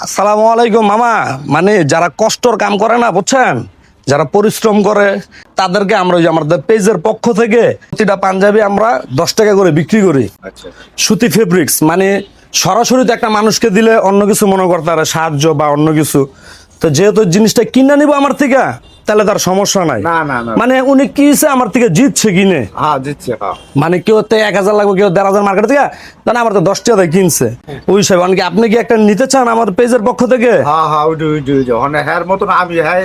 আসসালামু আলাইকুম মামা। মানে যারা কষ্টর কাম করে না বুঝছেন, যারা পরিশ্রম করে তাদেরকে আমরা ওই যে আমাদের পেজের পক্ষ থেকে প্রতিটা পাঞ্জাবি আমরা 10 টাকা করে বিক্রি করি। আচ্ছা সুতি ফেব্রিক্স মানে সরাসরি তো একটা মানুষকে দিলে অন্য কিছু মনে করতে পারে সাহায্য বা অন্য কিছু, তো যেহেতু জিনিসটা কিনে নিব আমার থেকে তাহলে তার সমস্যা নাই। না না না মানে উনি কিছে আমার থেকে জিতছে কিনে, হ্যাঁ দিচ্ছে হ্যাঁ মানে কেউ তো 1000 লাগবে, কেউ 1500 মার্কেট থেকে, তাহলে আমার তো 10 টাকা কিনছে ওই হিসাবে। অনেকে আপনি কি একটা নিতে চান আমার পেজের পক্ষ থেকে? হ্যাঁ হ্যাঁ ওইটু মানে হ্যার মতন আমি হ্যাঁ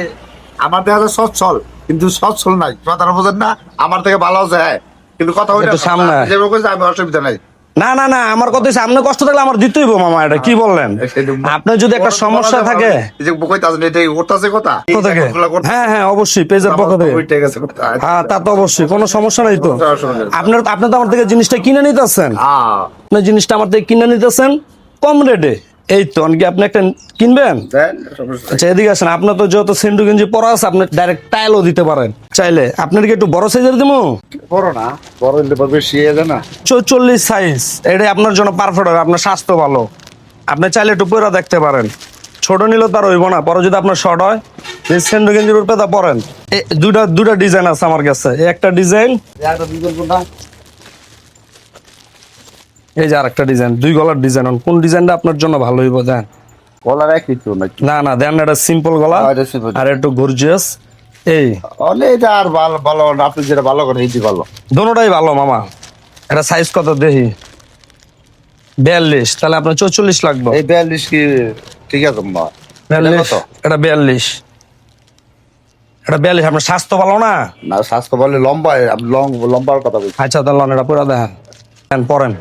আমার দেখা যায় সচ্ছল কিন্তু সচ্ছল নাই কথাটা বোঝেন না আমার থেকে ভালো আছে হ্যাঁ কিন্তু কথা ওইটা একটু সামনে আয়। যেভাবে কইছে আমি অসুবিধা নাই না না না, আমার কথা হচ্ছে আপনি কষ্ট থাকলে আমার দিতেই হইব মামা, এটা কি বললেন? আপনার যদি একটা সমস্যা থাকে এই যে কইতাছেন এটাই করতেছে কথা পক্ষ থেকে, হ্যাঁ হ্যাঁ অবশ্যই পেজের পক্ষ থেকে, ওইটাই গেছে কথা হ্যাঁ তা তো অবশ্যই, কোনো সমস্যা নাই তো। আপনার আপনি তো আমার থেকে জিনিসটা কিনে নিতেছেন, হ্যাঁ আপনি জিনিসটা আমার থেকে কিনে নিতেছেন কম রেটে, এই তো অনেকে আপনি একটা কিনবেন। দেন সমস্যা আচ্ছা এদিকে আসেন, আপনার তো যেহেতু সেন্ডু গেঞ্জি পরা আছে আপনি ডাইরেক্ট টাইলও দিতে পারেন চাইলে। আপনার কি একটু বড় সাইজের দেবো? বড় না বড় হইলে বেশি হয়ে যায় না 44 সাইজ, এটাই আপনার জন্য পারফেক্ট হবে, আপনার স্বাস্থ্য ভালো, আপনি চাইলে একটু পরে দেখতে পারেন। ছোট নিলেও তার হইব না, পরে যদি আপনার শর্ট হয় এই সেন্ডু গেঞ্জির উপরে তা পরেন। এই দুটা ডিজাইন আছে আমার কাছে, এই একটা ডিজাইন, এই যে আরেকটা ডিজাইন, 2 গলার ডিজাইন, কোন ডিজাইনটা আপনার জন্য ভালো হইব দেন? কলার একই তো নাকি না না দেন, এটা সিম্পল গলা হ্যাঁ, এটা simple। আর একটু গর্জিয়াস। এই অলে এটা আর ভালো ভালো আপনি যেটা ভালো করেন এইটি ভালো দোনোটাই ভালো মামা। এটা সাইজ কত দেখি? 42, তাহলে আপনার 44 লাগবে। এই 42 কি ঠিক আছে মা 42, এটা 42, এটা 42, আপনার স্বাস্থ্য ভালো না? না স্বাস্থ্য বলে লম্বা লম্বার কথা বলছি আচ্ছা তাহলে এটা পুরো দেখেন পরেন,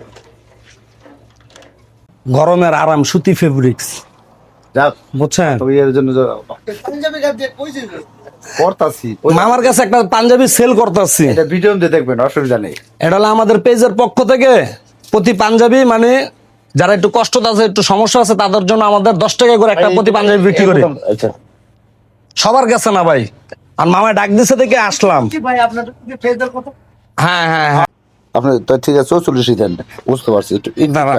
গরমের আরাম সুতি ফেব্রিক্স যাক বুঝছেন। তো এর জন্য করতাছি আমার কাছে একটা পাঞ্জাবি সেল করতেছি, এটা ভিডিও দিয়ে দেখবেন অসুবিধা নেই এটা হলো আমাদের পেজের পক্ষ থেকে প্রতি পাঞ্জাবি মানে যারা একটু কষ্ট আছে একটু সমস্যা আছে তাদের জন্য আমাদের 10 টাকা করে একটা প্রতি পাঞ্জাবি বিক্রি করি। আচ্ছা সবার কাছে না ভাই, আর মামা ডাক দিছে থেকে আসলাম। ভাই আপনার ফেসের কথা হ্যাঁ হ্যাঁ হ্যাঁ, আপনি তো ঠিক আছে 44 দেন বুঝতে পারছি একটু না না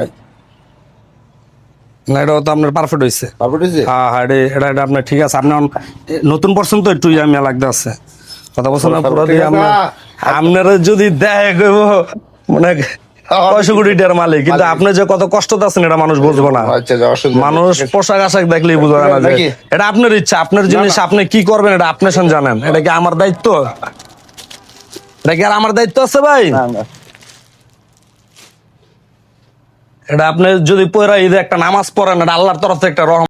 না, এটাও তো আপনার পারফেক্ট হয়েছে। তারপর ঠিক আছে হ্যাঁ হ্যাঁ, এটা আপনার ঠিক আছে। আপনি নতুন পারছেন তো একটু ইয়ামিয়া লাগতে আছে, কথা বলছেন না পুরো দিয়ে আপনারা যদি দেয় মানে 500 কোটি টাকার মালিক, কিন্তু আপনি যে কত কষ্ট আছেন এটা মানুষ বুঝবো না। আচ্ছা অসুবিধা মানুষ পোশাক আশাক দেখলেই বুঝবে না যে নাকি? এটা আপনার ইচ্ছা, আপনার জিনিস আপনি কি করবেন এটা আপনি জানেন। এটা কি আমার দায়িত্ব? এটা কি আর আমার দায়িত্ব আছে ভাই? এটা আপনি যদি পয়রা ঈদে একটা নামাজ পড়েন, এটা আল্লাহর তরফ থেকে একটা রহমত।